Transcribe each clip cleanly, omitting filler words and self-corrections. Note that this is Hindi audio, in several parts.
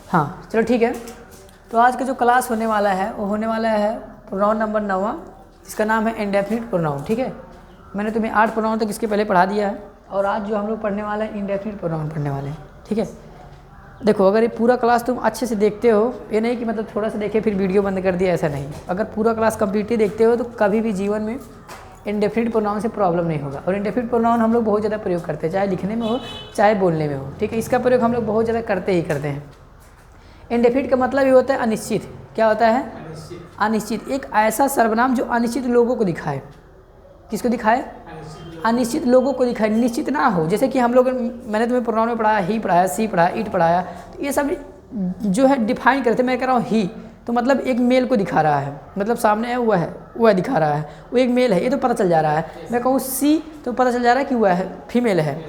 हाँ चलो ठीक है। तो आज का जो क्लास होने वाला है वो होने वाला है प्रोनाउन नंबर 9वां, जिसका नाम है इंडेफिनिट प्रोनाउन। ठीक है, मैंने तुम्हें 8 प्रोनाउन तक इसके पहले पढ़ा दिया है और आज जो हम लोग पढ़ने वाले हैं इंडेफिनिट प्रोनाउन पढ़ने वाले हैं। ठीक है, देखो अगर ये पूरा क्लास तुम अच्छे से देखते हो, ये नहीं कि मतलब थोड़ा सा देखे फिर वीडियो बंद कर दिया, ऐसा नहीं। अगर पूरा क्लास कम्प्लीटली देखते हो तो कभी भी जीवन में इंडेफिनिट प्रोनाउन से प्रॉब्लम नहीं होगा। और इंडेफिनिट प्रोनाउन हम लोग बहुत ज़्यादा प्रयोग करते हैं, चाहे लिखने में हो चाहे बोलने में हो। ठीक है, इसका प्रयोग हम लोग बहुत ज़्यादा करते ही करते हैं। इंडेफिनिट का मतलब ये होता है अनिश्चित। क्या होता है? अनिश्चित। एक ऐसा सर्वनाम जो अनिश्चित लोगों को दिखाए। किसको दिखाए? अनिश्चित लोगों को दिखाए, निश्चित ना हो। जैसे कि हम लोग, मैंने तुम्हें प्रोनाउन में पढ़ाया, ही पढ़ाया, सी पढ़ाया, इट पढ़ाया, तो ये सब जो है डिफाइन करते। मैं कह रहा हूँ ही, तो मतलब एक मेल को दिखा रहा है, मतलब सामने है वह दिखा रहा है, वो एक मेल है, ये तो पता चल जा रहा है। मैं कहूँ सी तो पता चल जा रहा है कि वह है, फीमेल है।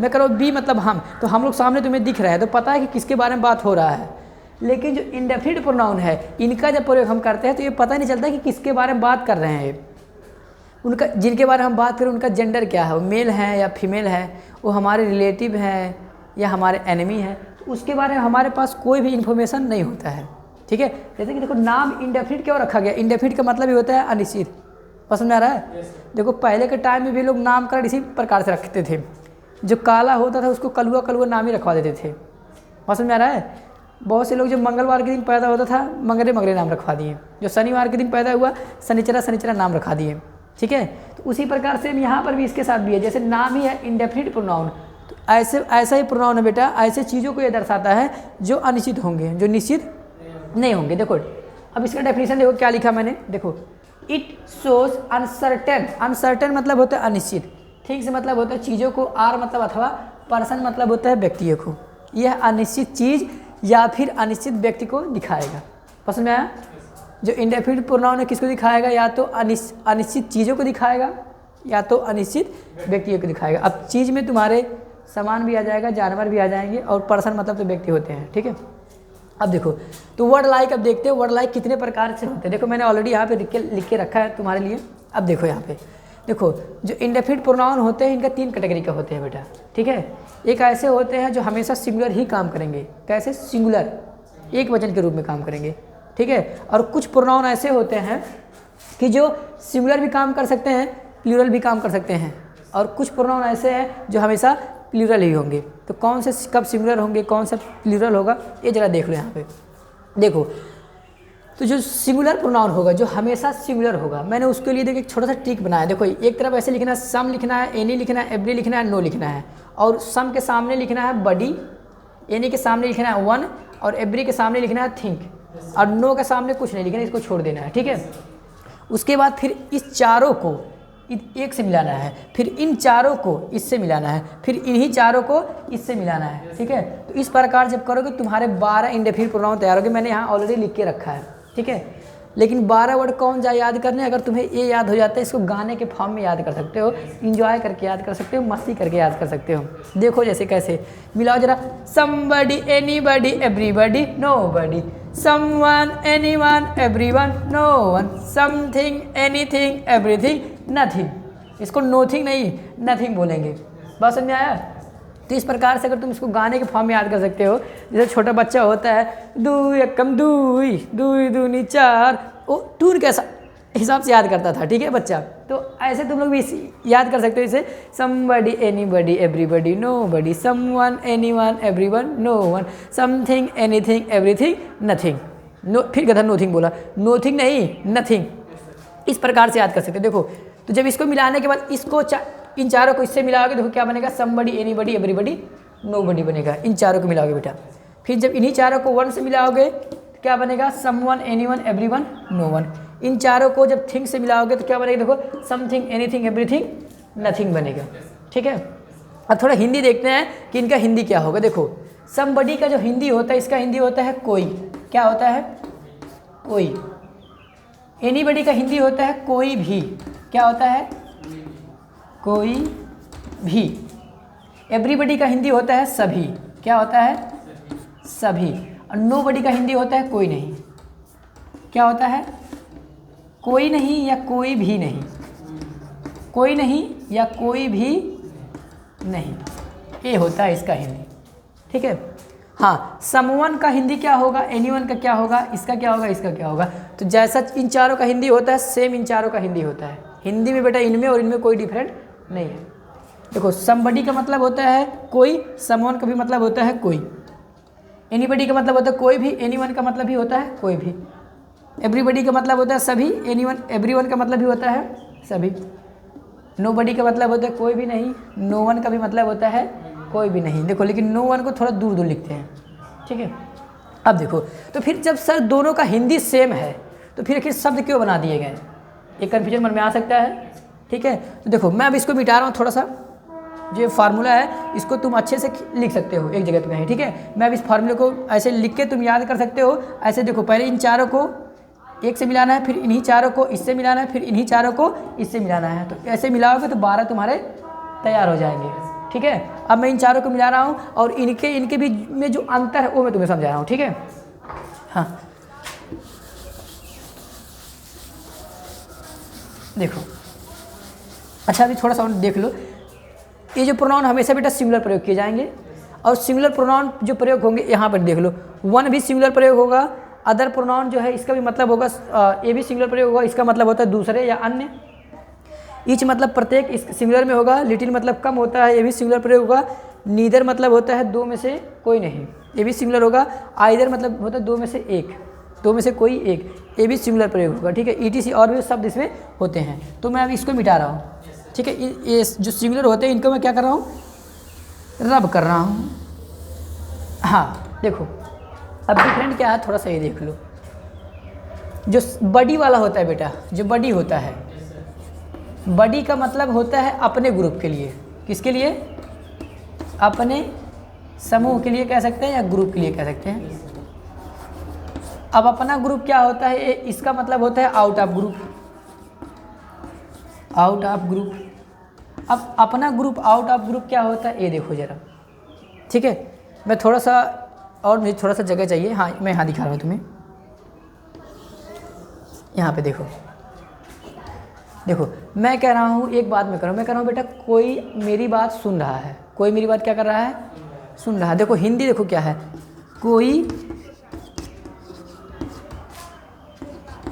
मैं कह रहा हूँ बी मतलब हम, तो हम लोग सामने तुम्हें दिख रहा है, तो पता है कि किसके बारे में बात हो रहा है। लेकिन जो इंडेफिनिट प्रोनाउन है, इनका जब प्रयोग हम करते हैं तो ये पता नहीं चलता कि किसके बारे में बात कर रहे हैं। उनका, जिनके बारे में हम बात करें, उनका जेंडर क्या है, वो मेल है या फीमेल है, वो हमारे रिलेटिव हैं या हमारे एनिमी है, तो उसके बारे में हमारे पास कोई भी इन्फॉर्मेशन नहीं होता है। ठीक है, जैसे कि देखो नाम इंडेफिनिट क्यों रखा गया? इंडेफिनिट का मतलब ये होता है अनिश्चित। पसंद आ रहा है? देखो पहले के टाइम में भी लोग नामकरण इसी प्रकार से रखते थे। जो काला होता था उसको कलुआ कलुआ नाम ही रखवा देते थे। पसंद में आ रहा है? बहुत से लोग जो मंगलवार के दिन पैदा होता था, मंगरे मंगरे नाम रखवा दिए। जो शनिवार के दिन पैदा हुआ, शनिचरा शनिचरा नाम रखा दिए। ठीक है, तो उसी प्रकार से यहाँ पर भी इसके साथ भी है। जैसे नाम ही है इंडेफिनिट प्रोनाउन, तो ऐसा ही प्रोनाउन है बेटा। ऐसे चीज़ों को ये दर्शाता है जो अनिश्चित होंगे, जो निश्चित नहीं होंगे। देखो अब इसका डेफिनेशन देखो क्या लिखा मैंने। देखो, इट शोज अनसर्टेन। अनसर्टेन मतलब होता है अनिश्चित। ठीक से मतलब होता है चीज़ों को, आर मतलब अथवा, पर्सन मतलब होता है व्यक्तियों को। यह अनिश्चित चीज़ या फिर अनिश्चित व्यक्ति को दिखाएगा। पसंद में आया? जो इंडेफिनिट प्रोनाउन है किसको दिखाएगा? या तो अनिश्चित चीज़ों को दिखाएगा या तो अनिश्चित व्यक्तियों को दिखाएगा। अब चीज़ में तुम्हारे सामान भी आ जाएगा, जानवर भी आ जाएंगे, और पर्सन मतलब तो व्यक्ति होते हैं। ठीक है, अब देखो तो वर्ड लाइक, अब देखते हो वर्ड लाइक कितने प्रकार से होते हैं। देखो मैंने ऑलरेडी यहाँ पे लिख के रखा है तुम्हारे लिए। अब देखो यहाँ पे, देखो जो इंडेफिनिट प्रोनाउन होते हैं इनका 3 कैटेगरी का होते हैं बेटा। ठीक है, एक ऐसे होते हैं जो हमेशा सिंगुलर ही काम करेंगे। कैसे? सिंगुलर, एक वचन के रूप में काम करेंगे। ठीक है, और कुछ प्रोनाउन ऐसे होते हैं कि जो सिंगुलर भी काम कर सकते हैं, प्लूरल भी काम कर सकते हैं। और कुछ प्रोनाउन ऐसे हैं जो हमेशा प्लूरल ही होंगे। तो कौन से कब सिंगुलर होंगे, कौन सा प्लूरल होगा, ये जरा देख लो यहाँ पे। देखो तो जो सिंगुलर प्रोनाउन होगा, जो हमेशा सिंगुलर होगा, मैंने उसके लिए देखो एक छोटा सा ट्रिक बनाया। देखो एक तरफ ऐसे लिखना है, सम लिखना है, एनी लिखना है, एवरी लिखना है, नो लिखना है। और सम के सामने लिखना है बडी, एनी के सामने लिखना है वन, और एवरी के सामने लिखना है थिंक, और नो के सामने कुछ नहीं लिखना है, इसको छोड़ देना है। ठीक है, उसके बाद फिर इस चारों को एक से मिलाना है, फिर इन चारों को इससे मिलाना है, फिर इन्हीं चारों को इससे मिलाना है। ठीक है, तो इस प्रकार जब करोगे तुम्हारे 12 इंडेफिनिट प्रोनाउन तैयार होंगे। मैंने यहाँ ऑलरेडी लिख के रखा है। ठीक है, लेकिन 12 वर्ड कौन जाए याद करने? अगर तुम्हें ये याद हो जाता है, इसको गाने के फॉर्म में याद कर सकते हो, इंजॉय करके याद कर सकते हो, मस्ती करके याद कर सकते हो। देखो जैसे कैसे मिलाओ जरा। Somebody, anybody, everybody, nobody, someone, anyone, everyone, no one, something, anything, everything, nothing. इसको नोथिंग नहीं, नथिंग बोलेंगे। बात समझ में आया? तो इस प्रकार से अगर तुम इसको गाने के फॉर्म में याद कर सकते हो, जैसे छोटा बच्चा होता है, दू एकम दुई, दुई दूनी चार, वो टून के हिसाब से याद करता था। ठीक है बच्चा, तो ऐसे तुम लोग भी याद कर सकते हो। इसे somebody, anybody, everybody, nobody, someone, anyone, everyone, no one, something, anything, everything, nothing. No, फिर कहता नोथिंग बोला, नोथिंग नहीं, नथिंग। इस प्रकार से याद कर सकते हो। देखो तो जब इसको मिलाने के बाद इसको इन चारों को इससे मिलाओगे, देखो क्या बनेगा? समबडी, एनीबडी, एवरीबडी, नोबडी बनेगा। इन चारों को मिलाओगे बेटा। फिर जब इन्हीं चारों को वन से मिलाओगे तो क्या बनेगा? Someone, anyone, everyone, no one. इन चारों को जब थिंग से मिलाओगे तो क्या बनेगा? देखो समथिंग, एनीथिंग, एवरीथिंग, नथिंग बनेगा। ठीक है, अब थोड़ा हिंदी देखते हैं कि इनका हिंदी क्या होगा। देखो समबडी का जो हिंदी होता है, इसका हिंदी होता है कोई। क्या होता है? कोई। एनीबडी का हिंदी होता है कोई भी। क्या होता है? कोई भी। एवरीबडी का हिंदी होता है सभी। क्या होता है? सभी। और नोबडी का हिंदी होता है कोई नहीं। क्या होता है? कोई नहीं या कोई भी नहीं। कोई नहीं या कोई भी नहीं, ये होता है इसका हिंदी। ठीक है, हाँ, समवन का हिंदी क्या होगा, एनीवन का क्या होगा, इसका क्या होगा, इसका क्या होगा। तो जैसा इन चारों का हिंदी होता है सेम इन चारों का हिंदी होता है। हिंदी में बेटा इनमें और इनमें कोई डिफरेंट नहीं है। देखो समबडी का मतलब होता है कोई, समवन का भी मतलब होता है कोई, एनीबडी का मतलब होता है कोई भी, एनीवन का मतलब भी होता है कोई भी, एवरीबडी का मतलब होता है सभी, एनीवन एवरीवन का मतलब भी होता है सभी, नोबडी का मतलब होता है कोई भी नहीं, नो वन का भी मतलब होता है कोई भी नहीं। देखो लेकिन नो वन को थोड़ा दूर दूर लिखते हैं, ठीक है। अब देखो तो फिर जब सर दोनों का हिंदी सेम है तो फिर आखिर शब्द क्यों बना दिए गए, एक कन्फ्यूजन मन में आ सकता है, ठीक है। तो देखो मैं अब इसको मिटा रहा हूँ, थोड़ा सा जो फार्मूला है इसको तुम अच्छे से लिख सकते हो एक जगह पे कहीं, ठीक है। मैं अब इस फार्मूले को ऐसे लिख के तुम याद कर सकते हो। ऐसे देखो पहले इन चारों को एक से मिलाना है, फिर इन्हीं चारों को इससे मिलाना है, फिर इन्हीं चारों को इससे मिलाना है। तो ऐसे मिलाओगे तो 12 तुम्हारे तैयार हो जाएंगे, ठीक है। अब मैं इन चारों को मिला रहा हूँ और इनके बीच में जो अंतर है वो मैं तुम्हें समझा रहा हूँ, ठीक है। हाँ देखो, अच्छा अभी थोड़ा सा देख लो, ये जो प्रोनाउन हमेशा बेटा सिंगुलर प्रयोग किए जाएंगे और सिंगुलर प्रोनाउन जो प्रयोग होंगे यहाँ पर देख लो, वन भी सिंगुलर प्रयोग होगा, अदर प्रोनाउन जो है इसका भी मतलब होगा, ये भी सिंगुलर प्रयोग होगा, इसका मतलब होता है दूसरे या अन्य, ईच मतलब प्रत्येक इस सिंगुलर में होगा, लिटिल मतलब कम होता है, ये भी सिंगुलर प्रयोग होगा, नीदर मतलब होता है दो में से कोई नहीं, ये भी सिंगुलर होगा, आइदर मतलब होता है दो में से एक, दो में से कोई एक, ये भी सिंगुलर प्रयोग होगा, ठीक है। ईटीसी और भी शब्द इसमें होते हैं। तो मैं अब इसको मिटा रहा हूँ, ठीक है। ये जो सिंगुलर होते हैं इनको मैं क्या कर रहा हूँ, रब कर रहा हूँ। हाँ देखो अब डिफरेंट क्या है थोड़ा सा ये देख लो, जो बडी वाला होता है बेटा, जो बडी होता है, बडी का मतलब होता है अपने ग्रुप के लिए, किसके लिए, अपने समूह के लिए कह सकते हैं या ग्रुप के लिए कह सकते हैं। अब अपना ग्रुप क्या होता है, इसका मतलब होता है out of group, out of group. अब अपना ग्रुप आउट ऑफ ग्रुप क्या होता है ये देखो ज़रा, ठीक है। मैं थोड़ा सा और मुझे थोड़ा सा जगह चाहिए, हाँ मैं यहाँ दिखा रहा हूँ तुम्हें, यहाँ पे देखो, देखो मैं कह रहा हूँ एक बात मैं कर रहा हूँ, मैं कह रहा हूँ बेटा कोई मेरी बात सुन रहा है, कोई मेरी बात क्या कर रहा है, सुन रहा है। देखो हिंदी देखो क्या है, कोई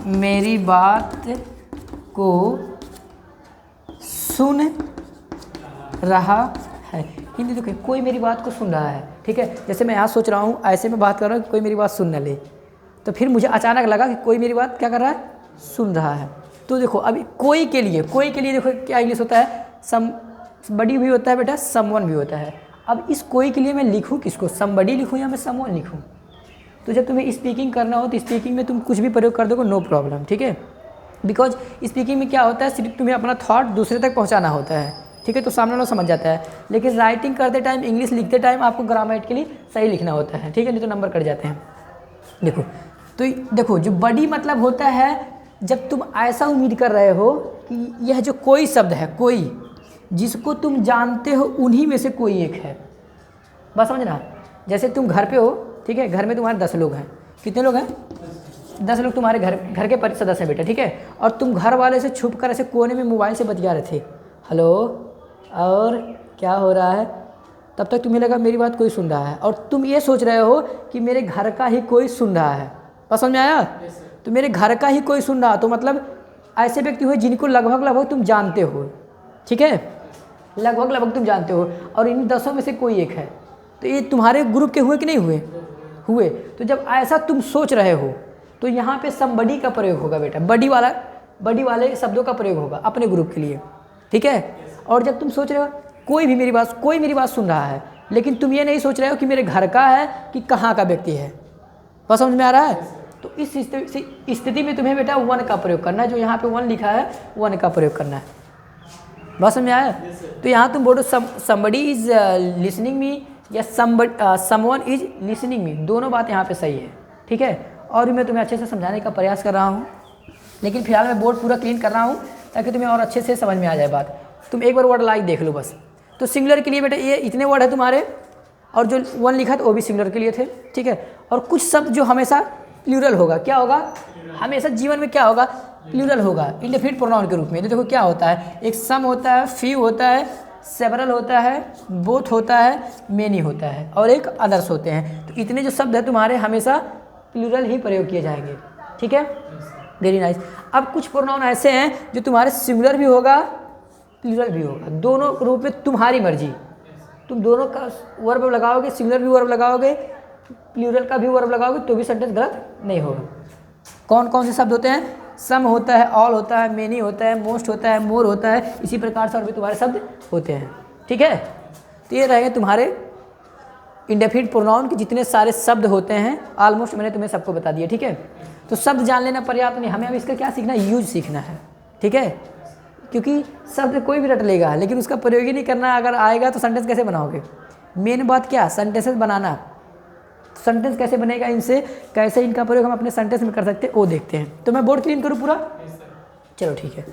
मेरी बात को सुन रहा है, हिंदी देखो कोई मेरी बात को सुन रहा है, ठीक है। जैसे मैं यहाँ सोच रहा हूँ ऐसे में बात कर रहा हूँ कि कोई मेरी बात सुन न ले, तो फिर मुझे अचानक लगा कि कोई मेरी बात क्या कर रहा है, सुन रहा है। तो देखो अभी कोई के लिए देखो क्या इंग्लिश होता है, सम बडी भी होता है बेटा, समवन भी होता है। अब इस कोई के लिए मैं लिखूँ किसको, समबडी लिखूँ या मैं समवन लिखूँ। तो जब तुम्हें स्पीकिंग करना हो तो स्पीकिंग में तुम कुछ भी प्रयोग कर दोगे, नो प्रॉब्लम, ठीक है। बिकॉज स्पीकिंग में क्या होता है, सिर्फ तुम्हें अपना थॉट दूसरे तक पहुंचाना होता है, ठीक है, तो सामने वाला समझ जाता है। लेकिन राइटिंग करते टाइम, इंग्लिश लिखते टाइम आपको ग्रामेटिकली सही लिखना होता है, ठीक है, नहीं तो नंबर कट जाते हैं। देखो तो देखो जो बडी मतलब होता है जब तुम ऐसा उम्मीद कर रहे हो कि यह जो कोई शब्द है, कोई जिसको तुम जानते हो उन्हीं में से कोई एक है, बस समझना। जैसे तुम घर पे हो, ठीक है, घर में तुम्हारे 10 लोग हैं, कितने लोग हैं, 10 लोग तुम्हारे घर के सदस्य हैं बेटा, ठीक है। और तुम घर वाले से छुप कर ऐसे कोने में मोबाइल से बतिया रहे थे, हेलो और क्या हो रहा है, तब तक तुम्हें लगा मेरी बात कोई सुन रहा है, और तुम ये सोच रहे हो कि मेरे घर का ही कोई सुन रहा है, बस समझ में आया। तो मेरे घर का ही कोई सुन रहा, तो मतलब ऐसे व्यक्ति हुए जिनको लगभग तुम जानते हो, ठीक है, लगभग तुम जानते हो, और इन 10 में से कोई एक है, तो ये तुम्हारे ग्रुप के हुए कि नहीं हुए। तो जब ऐसा तुम सोच रहे हो तो यहाँ पे समबडी का प्रयोग होगा बेटा, बडी वाले शब्दों का प्रयोग होगा अपने ग्रुप के लिए, ठीक है। और जब तुम सोच रहे हो कोई मेरी बात सुन रहा है, लेकिन तुम ये नहीं सोच रहे हो कि मेरे घर का है कि कहाँ का व्यक्ति है, बस समझ में आ रहा है। तो इस स्थिति में तुम्हें बेटा वन का प्रयोग करना है, जो यहाँ पे वन लिखा है वन का प्रयोग करना है, बस समझ में आया। तो यहाँ तुम बोलो समबडी इज लिसनिंग मी या समवन इज लिसनिंग मी, दोनों बात यहाँ पे सही है, ठीक है। और भी मैं तुम्हें अच्छे से समझाने का प्रयास कर रहा हूँ, लेकिन फिलहाल मैं बोर्ड पूरा क्लीन कर रहा हूँ ताकि तुम्हें और अच्छे से समझ में आ जाए बात। तुम एक बार वर्ड लाइक देख लो बस। तो सिंगुलर के लिए बेटा ये इतने वर्ड है तुम्हारे, और जो वन लिखा था वो भी सिंगुलर के लिए थे, ठीक है। और कुछ शब्द जो हमेशा प्लूरल होगा, क्या होगा, हमेशा जीवन में क्या होगा, प्लूरल होगा, इंडेफिनिट प्रोनाउन के रूप में। तो देखो क्या होता है, एक सम होता है, फ्यू होता है, सेवरल होता है, बोथ होता है, मेनी होता है और एक अदर्स होते हैं। तो इतने जो शब्द है तुम्हारे हमेशा प्लूरल ही प्रयोग किए जाएंगे, ठीक है। Very nice. अब कुछ प्रोनाउन ऐसे हैं जो तुम्हारे सिंगुलर भी होगा, प्लूरल भी होगा, दोनों रूप में तुम्हारी मर्जी। तुम दोनों का वर्ब लगाओगे, सिंगुलर भी वर्ब लगाओगे, प्लूरल का भी वर्ब लगाओगे तो भी सेंटेंस गलत नहीं होगा। कौन कौन से शब्द होते हैं? सम होता है, ऑल होता है, मेनी होता है, मोस्ट होता है, मोर होता है, इसी प्रकार से और भी तुम्हारे शब्द होते हैं, ठीक है। तो ये रहेंगे तुम्हारे इंडेफिनिट प्रोनाउन के जितने सारे शब्द होते हैं, ऑलमोस्ट मैंने तुम्हें सबको बता दिया, ठीक है। तो शब्द जान लेना पर्याप्त नहीं, हमें अब इसका क्या सीखना है? यूज सीखना है, ठीक है। क्योंकि शब्द कोई भी रट लेगा लेकिन उसका प्रयोग ही नहीं करना, अगर आएगा तो सेंटेंस कैसे बनाओगे? मेन बात क्या? सेंटेंसेस बनाना। सेंटेंस कैसे बनेगा इनसे, कैसे इनका प्रयोग हम अपने सेंटेंस में कर सकते हैं वो देखते हैं। तो मैं बोर्ड क्लीन करूँ पूरा? चलो ठीक है।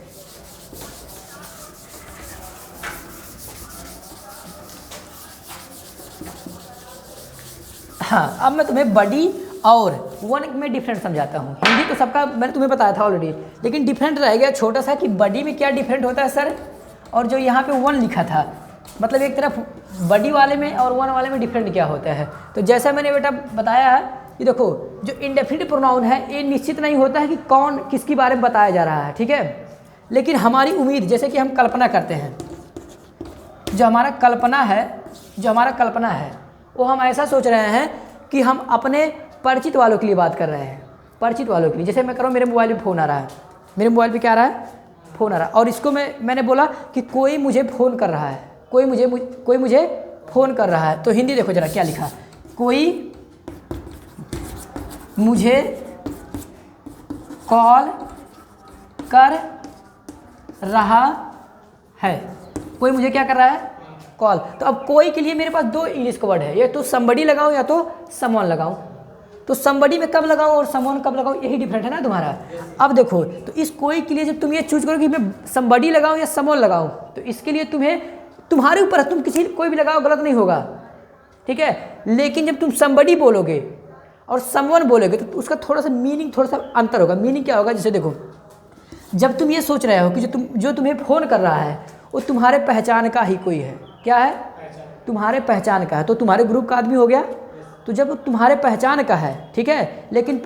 हाँ, अब मैं तुम्हें बडी और वन में डिफरेंट समझाता हूँ। हिंदी तो सबका मैंने तुम्हें बताया था ऑलरेडी, लेकिन डिफरेंट रह गया छोटा सा कि बडी में क्या डिफरेंट होता है सर, और जो यहाँ पे वन लिखा था, मतलब एक तरफ बडी वाले में और वन वाले में डिफरेंट क्या होता है। तो जैसा मैंने बेटा बताया है कि देखो, जो इंडेफिनिट प्रोनाउन है ये निश्चित नहीं होता है कि कौन किसके बारे में बताया जा रहा है, ठीक है। लेकिन हमारी उम्मीद, जैसे कि हम कल्पना करते हैं, जो हमारा कल्पना है वो हम ऐसा सोच रहे हैं कि हम अपने परिचित वालों के लिए बात कर रहे हैं, परिचित वालों के लिए। जैसे मैं कह रहा हूँ मेरे मोबाइल में फ़ोन आ रहा है, मेरे मोबाइल पे क्या आ रहा है? फ़ोन आ रहा है, और इसको मैंने बोला कि कोई मुझे फ़ोन कर रहा है, कोई मुझे फ़ोन कर रहा है। तो हिंदी देखो जरा क्या लिखा, कोई मुझे कॉल कर रहा है, कोई मुझे क्या कर रहा है? कॉल। तो अब कोई के लिए मेरे पास दो इंग्लिश का वर्ड है, ये तो somebody लगाऊं या तो someone लगाऊं। तो somebody में कब लगाऊं और someone कब लगाऊं, यही डिफरेंट है ना तुम्हारा। अब देखो, तो इस कोई के लिए जब तुम ये चूज करो कि मैं somebody लगाऊं या someone लगाऊं, तो इसके लिए तुम्हारे ऊपर है, तुम कोई भी लगाओ गलत नहीं होगा, ठीक है। लेकिन जब तुम somebody बोलोगे और someone बोलोगे तो उसका थोड़ा सा मीनिंग, थोड़ा सा अंतर होगा। मीनिंग क्या होगा? जैसे देखो, जब तुम ये सोच रहे हो कि जो तुम्हें फ़ोन कर रहा है वो तुम्हारे पहचान का ही कोई है, क्या है? तुम्हारे पहचान का है, तो तुम्हारे ग्रुप का आदमी हो गया। तो जब तुम्हारे पहचान का है, ठीक है, लेकिन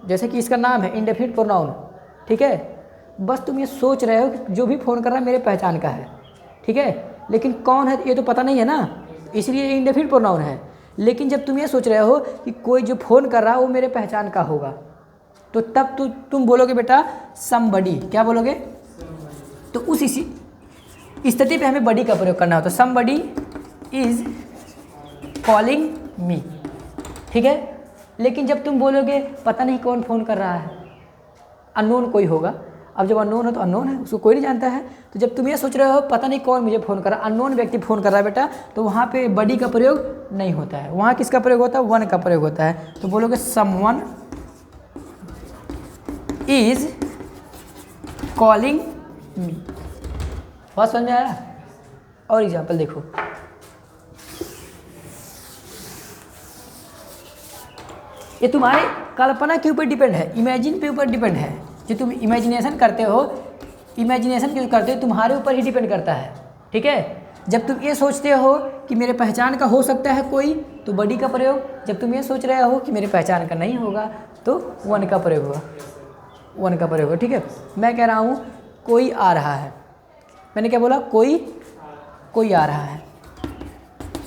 जैसे कि इसका नाम है इंडेफिनिट प्रोनाउन, ठीक है, बस तुम ये सोच रहे हो कि जो भी फ़ोन कर रहा है मेरे पहचान का है, ठीक है, लेकिन कौन है ये तो पता नहीं है ना, इसलिए ये इंडेफिनिट प्रोनाउन है। लेकिन जब तुम ये सोच रहे हो कि कोई जो फ़ोन कर रहा है वो मेरे पहचान का होगा, तो तब तुम बोलोगे बेटा समबडी। क्या बोलोगे? तो उस स्थिति पे हमें बडी का प्रयोग करना होता है। समबडी इज कॉलिंग मी, ठीक है। लेकिन जब तुम बोलोगे पता नहीं कौन फ़ोन कर रहा है, अननोन कोई होगा। अब जब अननोन है तो अननोन है, उसको कोई नहीं जानता है। तो जब तुम ये सोच रहे हो पता नहीं कौन मुझे फ़ोन कर रहा है, अननोन व्यक्ति फ़ोन कर रहा है बेटा, तो वहाँ पे बडी का प्रयोग नहीं होता है, वहाँ किसका प्रयोग होता है? वन का प्रयोग होता है। तो बोलोगे समवन इज कॉलिंग मी। बहुत समझ में आया? और एग्जाम्पल देखो, ये तुम्हारे कल्पना के ऊपर डिपेंड है, इमेजिन पे ऊपर डिपेंड है। जो तुम इमेजिनेशन करते हो, तुम्हारे ऊपर ही डिपेंड करता है, ठीक है। जब तुम ये सोचते हो कि मेरे पहचान का हो सकता है कोई, तो बडी का प्रयोग। जब तुम ये सोच रहे हो कि मेरे पहचान का नहीं होगा, तो वन का प्रयोग होगा, वन का प्रयोग होगा, ठीक है। मैं कह रहा हूँ कोई आ रहा है, मैंने क्या बोला? कोई आ रहा है,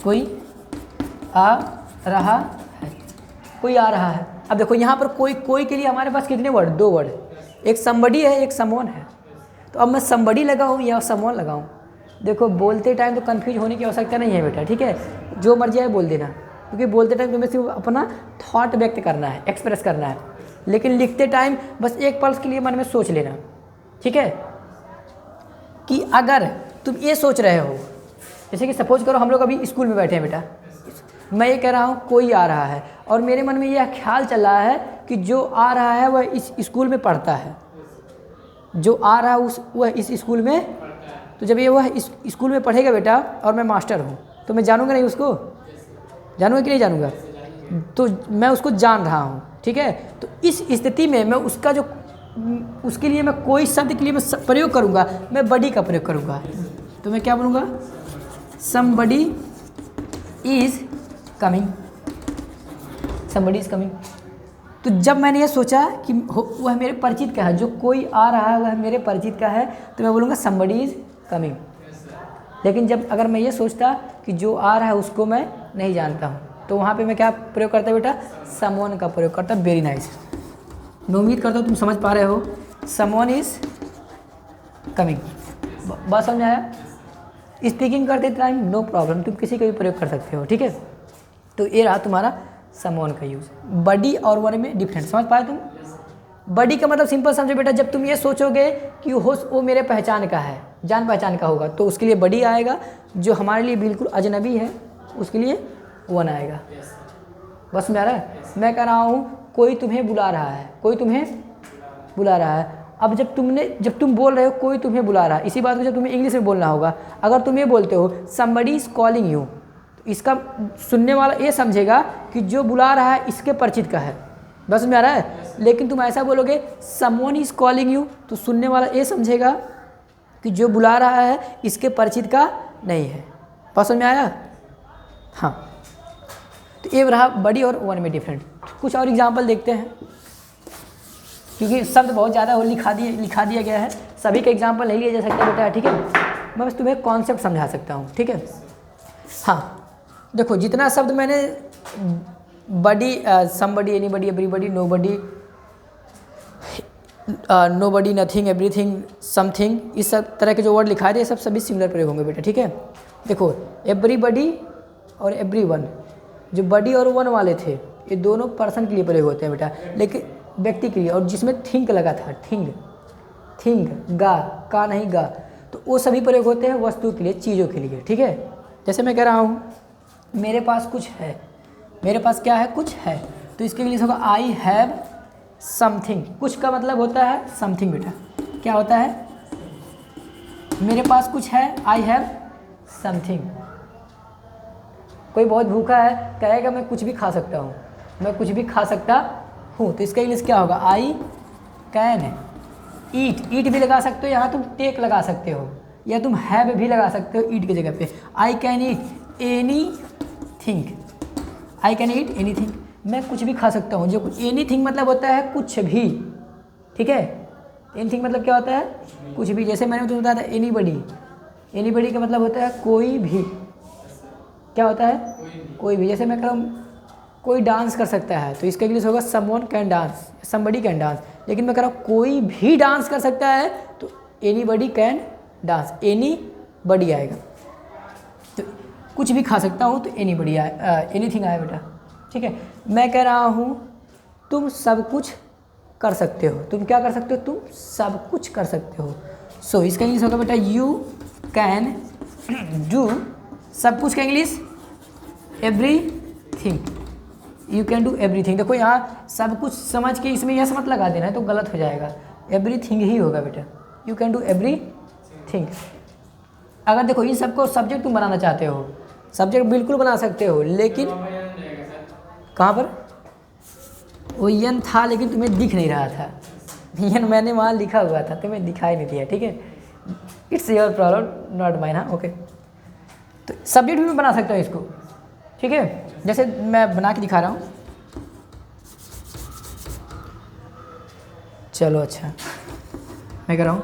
कोई आ रहा है, कोई आ रहा है। अब देखो यहाँ पर कोई के लिए हमारे पास कितने वर्ड? दो वर्ड, एक समबडी है, एक समवन है। तो अब मैं समबडी लगाऊँ या समवन लगाऊँ? देखो, बोलते टाइम तो कन्फ्यूज होने की आवश्यकता नहीं है बेटा, ठीक है। जो मर्जी है बोल देना, क्योंकि बोलते टाइम तुम्हें सिर्फ अपना थॉट व्यक्त करना है, एक्सप्रेस करना है। लेकिन लिखते टाइम बस एक पल्स के लिए मन में सोच लेना, ठीक है। कि अगर तुम ये सोच रहे हो, जैसे कि सपोज करो हम लोग अभी स्कूल में बैठे हैं बेटा, मैं ये कह रहा हूँ कोई आ रहा है, और मेरे मन में यह ख्याल चल रहा है कि जो आ रहा है वह इस स्कूल में पढ़ता है, जो आ रहा है वह इस स्कूल में। तो जब ये वह इस स्कूल में पढ़ेगा बेटा और मैं मास्टर हूँ, तो मैं जानूँगा नहीं उसको? जानूँगा कि नहीं जानूँगा? तो मैं उसको जान रहा हूँ, ठीक है। तो इस स्थिति में मैं उसके लिए मैं कोई शब्द के लिए मैं प्रयोग करूँगा, मैं बडी का प्रयोग करूँगा। तो मैं क्या बोलूँगा? somebody is coming, somebody is coming। तो जब मैंने ये सोचा कि वह मेरे परिचित का है, जो कोई आ रहा है वह मेरे परिचित का है, तो मैं बोलूँगा somebody is coming। लेकिन जब अगर मैं ये सोचता कि जो आ रहा है उसको मैं नहीं जानता हूँ, तो वहाँ पे मैं क्या प्रयोग करता बेटा, someone का प्रयोग करता। Very nice. मैं उम्मीद करता हूँ तुम समझ पा रहे हो। someone is coming, बात समझ आया। स्पीकिंग करते टाइम नो प्रॉब्लम, तुम किसी का भी प्रयोग कर सकते हो, ठीक है। तो ये रहा तुम्हारा someone का यूज़। बडी और वन में डिफरेंट, समझ पाए तुम। बडी का मतलब सिंपल समझो बेटा, जब तुम ये सोचोगे कि वो मेरे पहचान का है, जान पहचान का होगा, तो उसके लिए बडी आएगा। जो हमारे लिए बिल्कुल अजनबी है उसके लिए वन आएगा। बस में आ रहा है। मैं कह रहा हूँ कोई तुम्हें बुला रहा है, कोई तुम्हें बुला रहा है। अब जब तुम बोल रहे हो कोई तुम्हें बुला रहा है, इसी बात को जब तुम्हें इंग्लिश में बोलना होगा। अगर तुम ये बोलते हो somebody is calling you, तो इसका सुनने वाला ये समझेगा कि जो बुला रहा है इसके परिचित का है। बस में आ रहा है। लेकिन तुम ऐसा बोलोगे someone is calling you, तो सुनने वाला ये समझेगा कि जो बुला रहा है इसके परिचित का नहीं है। बस में आया। हाँ, तो ये रहा बड़ी और वन में डिफरेंट। कुछ और एग्जाम्पल देखते हैं, क्योंकि शब्द बहुत ज़्यादा लिखा दिया गया है, सभी का एग्जाम्पल नहीं लिया जा सकता बेटा, ठीक है। मैं बस तुम्हें कॉन्सेप्ट समझा सकता हूँ, ठीक है। हाँ देखो, जितना शब्द मैंने body, somebody, anybody, everybody, nobody, nobody, nothing, everything, something, इस सब तरह के जो वर्ड लिखा है सब सभी सिंगुलर प्रयोग होंगे बेटा, ठीक है। देखो एवरीबडी और एवरीवन, जो बडी और वन वाले थे ये दोनों पर्सन के लिए प्रयोग होते हैं बेटा, लेकिन व्यक्ति के लिए। और जिसमें थिंक लगा था, थिंग गा, का नहीं गा, तो वो सभी प्रयोग होते हैं वस्तु के लिए, चीज़ों के लिए, ठीक है। जैसे मैं कह रहा हूँ मेरे पास कुछ है, मेरे पास क्या है, कुछ है, तो इसके इंग्लिश होगा आई हैव समथिंग। कुछ का मतलब होता है समथिंग बेटा। क्या होता है, मेरे पास कुछ है, आई हैव समथिंग। कोई बहुत भूखा है, कहेगा मैं कुछ भी खा सकता हूँ, मैं कुछ भी खा सकता हूँ, तो इसका इंग्लिश क्या होगा, आई कैन ईट। ईट भी लगा सकते हो, यहाँ तुम टेक लगा सकते हो, या तुम हैव भी लगा सकते हो ईट की जगह पे। I can eat any thing, I can eat any thing, मैं कुछ भी खा सकता हूँ। जो एनी थिंग मतलब होता है कुछ भी, ठीक है। एनी थिंग मतलब क्या होता है, कुछ भी। जैसे मैंने तुम्हें बताया था एनीबडी, एनीबडी का मतलब होता है कोई भी। क्या होता है, कोई भी। जैसे मैं कह रहा हूँ कोई डांस कर सकता है, तो इसका इंग्लिश होगा someone can dance, somebody can dance. लेकिन मैं कह रहा हूँ कोई भी डांस कर सकता है, तो एनीबडी कैन डांस, एनीबडी आएगा। तो कुछ भी खा सकता हूँ तो एनीबडी आए, एनीथिंग आए बेटा, ठीक है। मैं कह रहा हूँ तुम सब कुछ कर सकते हो, तुम क्या कर सकते हो, तुम सब कुछ कर सकते हो। सो इसका इंग्लिश होगा बेटा यू कैन डू, सब कुछ का English everything, you can do everything. देखो यहाँ सब कुछ समझ के इसमें यस मत लगा देना है तो गलत हो जाएगा, एवरीथिंग ही होगा बेटा, यू कैन डू एवरीथिंग। अगर देखो इन सबको सब्जेक्ट तुम बनाना चाहते हो, सब्जेक्ट बिल्कुल बना सकते हो, लेकिन कहाँ पर वो यन था लेकिन तुम्हें दिख नहीं रहा था, यन मैंने वहाँ लिखा हुआ था, तुम्हें दिखाई नहीं दिया, ठीक है। It's your problem not mine. हाँ ओके, तो सब्जेक्ट भी मैं बना सकता हूँ इसको, ठीक है। जैसे मैं बना के दिखा रहा हूँ, चलो अच्छा मैं कह रहा हूँ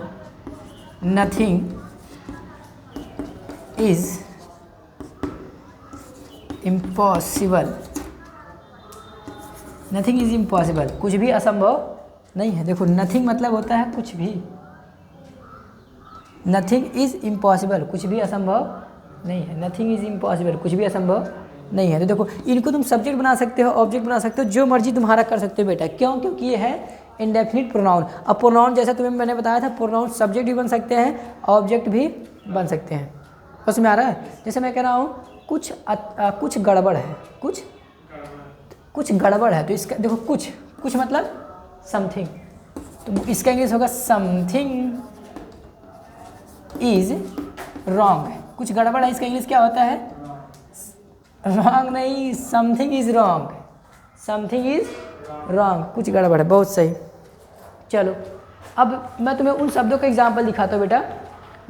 nothing is impossible, nothing is impossible, कुछ भी असंभव नहीं है। देखो नथिंग मतलब होता है कुछ भी, नथिंग इज इम्पॉसिबल, कुछ भी असंभव नहीं है, नथिंग इज इम्पॉसिबल, कुछ भी असंभव नहीं है। तो देखो इनको तुम सब्जेक्ट बना सकते हो, ऑब्जेक्ट बना सकते हो, जो मर्जी तुम्हारा कर सकते हो बेटा। क्यों? क्योंकि ये है इंडेफिनिट प्रोनाउन। अब प्रोनाउन जैसा तुम्हें मैंने बताया था, प्रोनाउन सब्जेक्ट भी बन सकते हैं, ऑब्जेक्ट भी बन सकते हैं। बस में आ रहा है। जैसे मैं कह रहा हूँ कुछ गड़बड़ है, कुछ गड़बड़ है, तो इसका देखो कुछ मतलब समथिंग, तो इसका इंग्लिश होगा समथिंग इज रॉन्ग। कुछ गड़बड़ है, इसका इंग्लिश क्या होता है, रॉन्ग नहीं, something is wrong, something is wrong, कुछ गड़बड़ है। बहुत सही। चलो अब मैं तुम्हें उन शब्दों का एग्जाम्पल दिखाता हूँ बेटा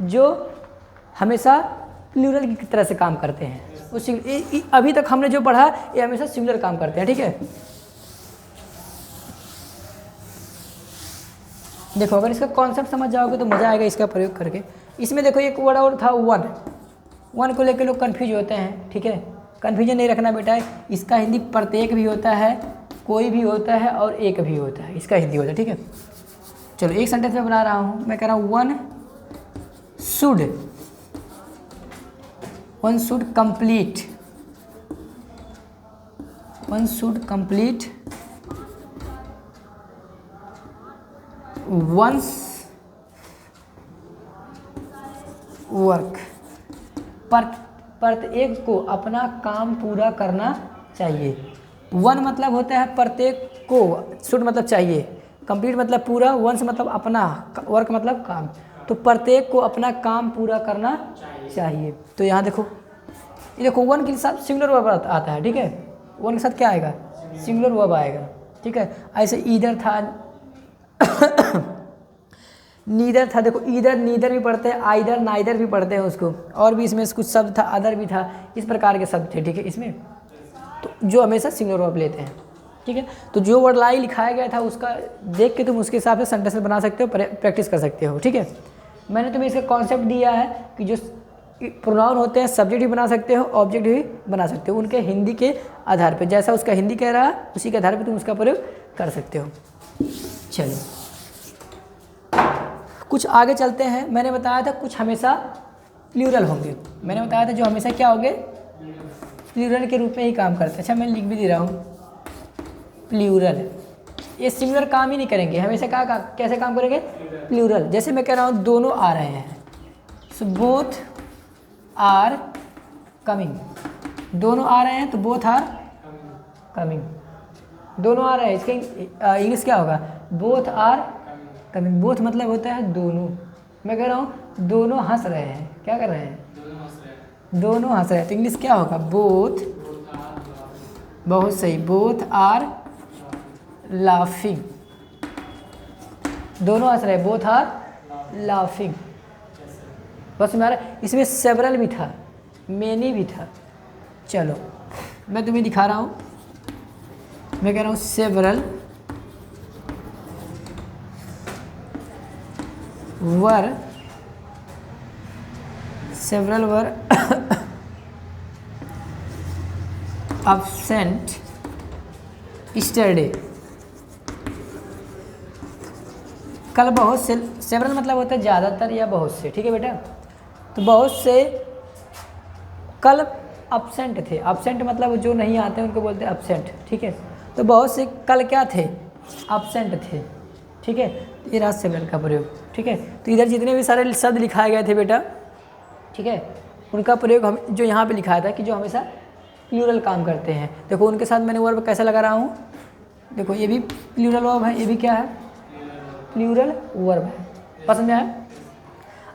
जो हमेशा प्लूरल की तरह से काम करते हैं। उस अभी तक हमने जो पढ़ा ये हमेशा सिंगुलर काम करते हैं, ठीक है। देखो अगर इसका कॉन्सेप्ट समझ जाओगे तो मज़ा आएगा इसका प्रयोग करके। इसमें देखो एक वर्ड और था वन को लेकर लोग कन्फ्यूज होते हैं, ठीक है। कन्फ्यूजन नहीं रखना बेटा, इसका हिंदी प्रत्येक भी होता है, कोई भी होता है और एक भी होता है, इसका हिंदी होता है, ठीक है। चलो एक सेंटेंस में बना रहा हूँ, मैं कह रहा हूँ one should complete once work. प्रत्येक को अपना काम पूरा करना चाहिए। वन मतलब होता है प्रत्येक को, शुड मतलब चाहिए, कंप्लीट मतलब पूरा, वंस मतलब अपना, वर्क मतलब काम। तो प्रत्येक को अपना काम पूरा करना चाहिए। तो यहाँ देखो, ये देखो वन के साथ सिंगुलर वर्ब आता है, ठीक है। वन के साथ क्या आएगा? सिंगुलर वर्ब आएगा, ठीक है। ऐसे ईदर था नीदर था, देखो ईदर नीदर भी पढ़ते हैं, आइदर नाइदर भी पढ़ते हैं उसको, और भी इसमें कुछ शब्द था, अदर भी था, इस प्रकार के शब्द थे, ठीक है इसमें, तो जो हमेशा सिंगुलर वर्ब लेते हैं, ठीक है। तो जो वर्ड लाई लिखाया गया था उसका देख के तुम उसके हिसाब से सेंटेंस बना सकते हो, प्रैक्टिस कर सकते हो, ठीक है। मैंने तुम्हें इसका कॉन्सेप्ट दिया है कि जो प्रोनाउन होते हैं सब्जेक्ट भी बना सकते हो, ऑब्जेक्ट भी बना सकते हो, उनके हिंदी के आधार पर, जैसा उसका हिंदी कह रहा है उसी के आधार पर तुम उसका प्रयोग कर सकते हो। चलो कुछ आगे चलते हैं। मैंने बताया था कुछ हमेशा प्लूरल होंगे, मैंने बताया था जो हमेशा क्या होंगे, प्लूरल के रूप में ही काम करते हैं। अच्छा मैं लिख भी दे रहा हूँ, प्लूरल, ये सिंगुलर काम ही नहीं करेंगे, हमेशा कैसे काम करेंगे, प्लूरल। जैसे मैं कह रहा हूँ दोनों आ रहे हैं, सो बोथ आर कमिंग, दोनों आ रहे हैं तो बोथ आर कमिंग, दोनों आ रहे हैं, इसका इंग्लिश क्या होगा, बोथ आर कमिंग। बोथ मतलब होता है दोनों, मैं कह रहा हूँ दोनों हंस रहे हैं, क्या कर रहे हैं, दोनों हंस रहे हैं, तो इंग्लिश क्या होगा, बोथ, बहुत सही, बोथ आर लाफिंग, दोनों हंस रहे हैं, बोथ आर लाफिंग। बस मेरा इसमें सेवरल भी था, मेनी भी था। चलो मैं तुम्हें दिखा रहा हूँ, मैं कह रहा हूँ सेवरल वर absent yesterday, कल बहुत से, सेवरल मतलब होता है ज़्यादातर या बहुत से, ठीक है बेटा। तो बहुत से कल absent थे, absent मतलब जो नहीं आते उनको बोलते हैं absent, ठीक है। तो बहुत से कल क्या थे, absent थे, ठीक है। ये रहा सेवरल का प्रयोग, ठीक है। तो इधर जितने भी सारे शब्द लिखाए गए थे बेटा, ठीक है, उनका प्रयोग हम जो यहाँ पे लिखाया था कि जो हमेशा प्लूरल काम करते हैं। देखो उनके साथ मैंने वर्ब कैसे लगा रहा हूँ, देखो ये भी प्लूरल वर्ब है, ये भी क्या है, प्लूरल वर्ब है, पसंद है।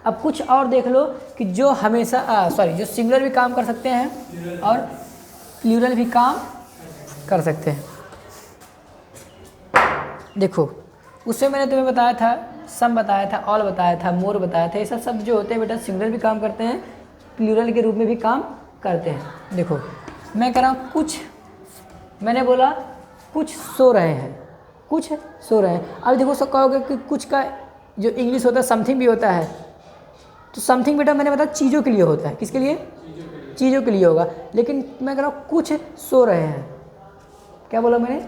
अब कुछ और देख लो कि जो हमेशा जो सिंगुलर भी काम कर सकते हैं और प्लूरल भी काम कर सकते हैं। देखो उसमें मैंने तुम्हें बताया था, सम बताया था, ऑल बताया था, मोर बताया था, ये सब शब्द जो होते हैं बेटा सिंगुलर भी काम करते हैं, प्लूरल के रूप में भी काम करते हैं। देखो मैं कह रहा हूँ कुछ, मैंने बोला कुछ सो रहे हैं, कुछ सो रहे हैं। अब देखो सब कहोगे कि कुछ का जो इंग्लिश होता है समथिंग भी होता है, तो समथिंग बेटा मैंने बताया चीज़ों के लिए होता है, किसके लिए, चीज़ों के लिए होगा। लेकिन मैं कह रहा हूँ कुछ सो रहे हैं, क्या बोला मैंने,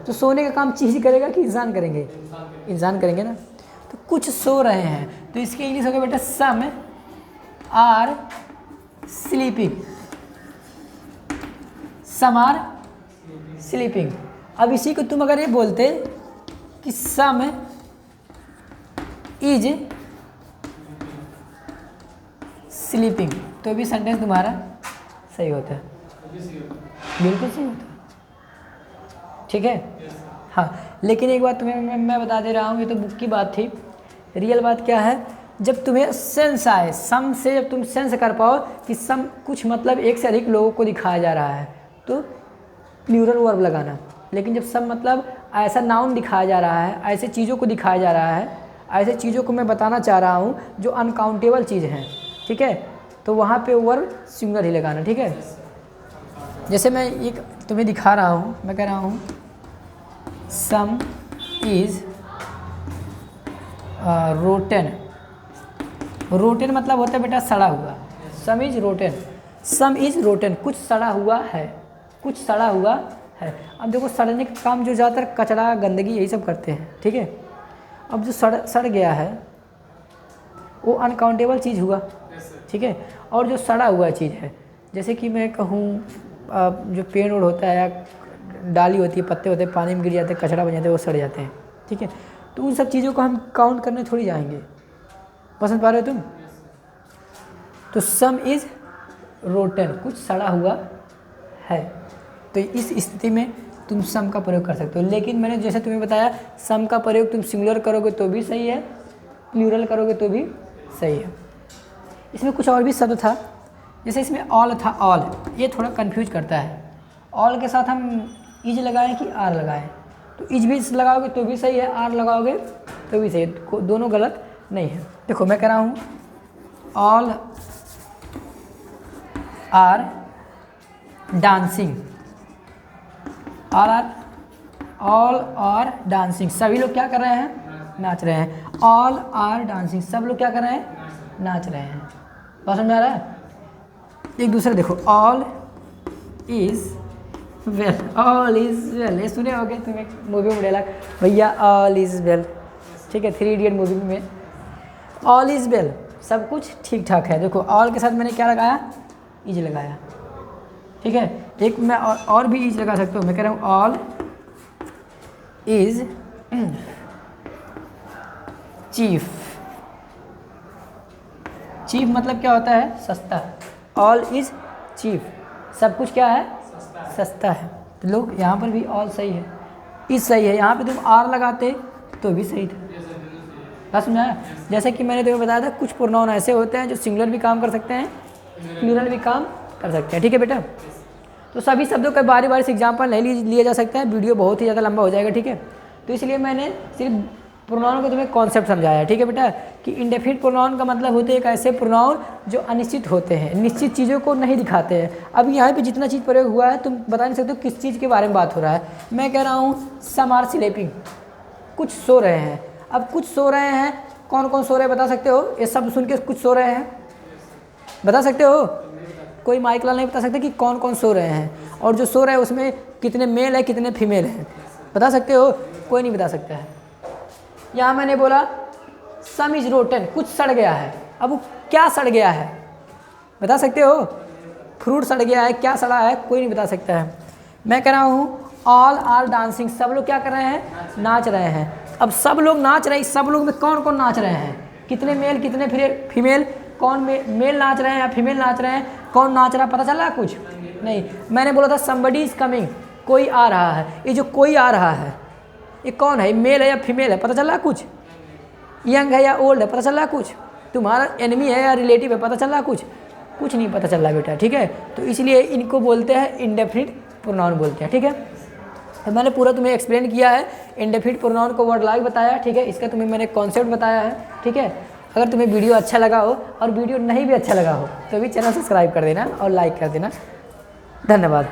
तो सोने का काम चीज़ करेगा कि इंसान करेंगे, इंसान करेंगे ना। तो कुछ सो रहे हैं, तो इसके इंग्लिश होगा बेटा some are sleeping, some are sleeping. अब इसी को तुम अगर ये बोलते कि सम इज स्लीपिंग, तो भी सेंटेंस तुम्हारा सही होता है, बिल्कुल सही होता है, ठीक है। हाँ लेकिन एक बात तुम्हें मैं बता दे रहा हूँ, ये तो बुक की बात थी, रियल बात क्या है, जब तुम्हें सेंस आए, सम से जब तुम सेंस कर पाओ कि सम कुछ मतलब एक से अधिक लोगों को दिखाया जा रहा है, तो प्लूरल वर्ब लगाना। लेकिन जब सम मतलब ऐसा नाउन दिखाया जा रहा है, ऐसे चीज़ों को दिखाया जा रहा है, ऐसे चीज़ों को मैं बताना चाह रहा हूँ जो अनकाउंटेबल चीज़ हैं, ठीक है, तो वहाँ पे वर्ब सिंगुलर ही लगाना, ठीक है। जैसे मैं एक तुम्हें दिखा रहा हूँ, मैं कह रहा हूँ सम इज़ रोटन। रोटन मतलब होता है बेटा सड़ा हुआ। सम is rotten, some is rotten, कुछ सड़ा हुआ है, कुछ सड़ा हुआ है। अब देखो सड़ने का काम जो ज़्यादातर कचरा गंदगी यही सब करते हैं, ठीक है। अब जो सड़ गया है वो अनकाउंटेबल चीज़ हुआ, ठीक है। और जो सड़ा हुआ चीज़ है, जैसे कि मैं कहूँ जो पेड़ ओड़ होता है या डाली होती है, पत्ते होते हैं, पानी में गिर जाते हैं, कचरा बन जाते हैं, वो सड़ जाते हैं, ठीक है। तो उन सब चीज़ों को हम काउंट करने थोड़ी जाएंगे, पसंद पा रहे हो तुम। तो सम इज़ रोटन, कुछ सड़ा हुआ है। तो इस स्थिति में तुम सम का प्रयोग कर सकते हो। लेकिन मैंने जैसे तुम्हें बताया सम का प्रयोग तुम सिंगुलर करोगे तो भी सही है, प्लूरल करोगे तो भी सही है। इसमें कुछ और भी शब्द था, जैसे इसमें ऑल था, ऑल, ये थोड़ा कंफ्यूज करता है। ऑल के साथ हम इज लगाएं कि आर लगाएं, तो इज भी लगाओगे तो भी सही है, आर लगाओगे तो भी सही है, दोनों गलत नहीं है। देखो मैं कह रहा हूँ all are dancing, all are dancing, सभी लोग क्या कर रहे हैं, नाच रहे हैं। ऑल आर डांसिंग, सब लोग क्या कर रहे हैं, नाच रहे हैं। बात समझ आ रहा है। एक दूसरे देखो, all is well, all is well, ये सुने होगे तुम्हें मूवी में डायलॉग, भैया ऑल इज वेल, ठीक है, 3 इडियट मूवी में ऑल इज वेल, सब कुछ ठीक ठाक है। देखो ऑल के साथ मैंने क्या लगाया, इज लगाया, ठीक है। एक मैं और भी इज लगा सकता हूँ, मैं कह रहा हूँ ऑल इज चीफ। चीफ मतलब क्या होता है, सस्ता। ऑल इज चीफ, सब कुछ क्या है, सस्ता है। तो लोग यहाँ पर भी ऑल सही है, इज सही है। यहाँ पे तुम आर लगाते तो भी सही था, बात समझाया। जैसे कि मैंने तुम्हें बताया था कुछ प्रोनाउन ऐसे होते हैं जो सिंगुलर भी काम कर सकते हैं, प्लूरल भी काम कर सकते हैं, ठीक है बेटा। तो सभी शब्दों का बारी बारी से एग्जाम्पल नहीं लिया जा सकता है, वीडियो बहुत ही ज़्यादा लंबा हो जाएगा, ठीक है। तो इसलिए मैंने सिर्फ प्रोनाउन को तुम्हें कॉन्सेप्ट समझाया, ठीक है बेटा, कि इंडेफिनिट प्रोनाउन का मतलब होते हैं एक ऐसे प्रोनाउन जो अनिश्चित होते हैं, निश्चित चीज़ों को नहीं दिखाते हैं। अब यहाँ पे जितना चीज़ प्रयोग हुआ है तुम बता नहीं सकते हो किस चीज़ के बारे में बात हो रहा है। मैं कह रहा हूँ सम आर स्लीपिंग, कुछ सो रहे हैं। अब कुछ सो रहे हैं, कौन कौन सो रहे हैं बता सकते हो, ये सब सुन के कुछ सो रहे हैं बता सकते हो, कोई माइक लाल नहीं बता सकते कि कौन कौन सो रहे हैं, और जो सो रहे हैं उसमें कितने मेल है कितने फीमेल हैं, बता सकते हो, कोई नहीं बता सकता है। यहाँ मैंने बोला सम इज रोटन, कुछ सड़ गया है। अब वो क्या सड़ गया है बता सकते हो, फ्रूट सड़ गया है, क्या सड़ा है, कोई नहीं बता सकता है। मैं कह रहा हूँ ऑल आर डांसिंग, सब लोग क्या कर रहे हैं, नाच रहे हैं। अब सब लोग नाच रहे हैं, सब लोग में कौन कौन नाच रहे हैं, कितने मेल कितने फीमेल, कौन मेल नाच रहे हैं या फीमेल नाच रहे हैं, कौन नाच रहा है, पता चल रहा है कुछ नहीं। मैंने बोला था somebody is coming, कोई आ रहा है। ये जो कोई आ रहा है ये कौन है, मेल है या फीमेल है, पता चल रहा है कुछ, यंग है या ओल्ड है, पता चल रहा है कुछ, तुम्हारा एनिमी है या रिलेटिव है, पता चल रहा है कुछ नहीं पता चल रहा बेटा, ठीक है। तो इसलिए इनको बोलते हैं इंडेफिनिट प्रोनाउन बोलते हैं, ठीक है। तो मैंने पूरा तुम्हें एक्सप्लेन किया है, इंडेफिनिट प्रोनाउन को वर्ड लाइक बताया, ठीक है, इसका तुम्हें मैंने कॉन्सेप्ट बताया है, ठीक है। अगर तुम्हें वीडियो अच्छा लगा हो और वीडियो नहीं भी अच्छा लगा हो तो भी चैनल सब्सक्राइब कर देना और लाइक कर देना। धन्यवाद।